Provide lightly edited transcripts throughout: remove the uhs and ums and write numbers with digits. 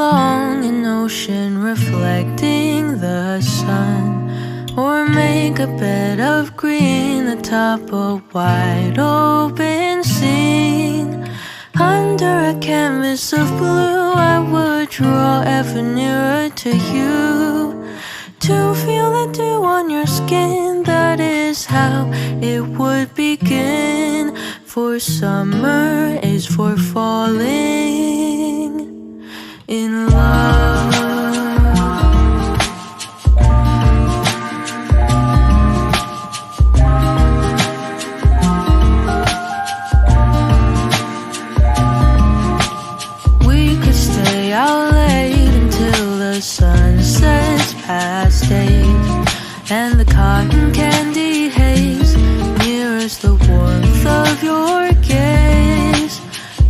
along an ocean reflecting the sun, or make a bed of green atop a wide open scene. Under a canvas of blue, I would draw ever nearer to you, to feel the dew on your skin. That is how it would begin. For summer is for falling in love. We could stay out late until the sun sets past 8, and the cotton candy haze mirrors the warmth of your gaze.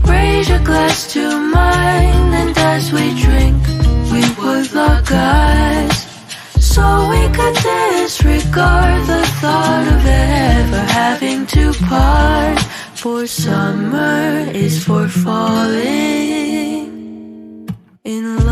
Raise your glass to mine, and as we drink, we would lock eyes, so we could disregard the thought of ever having to part. For summer is for falling in love.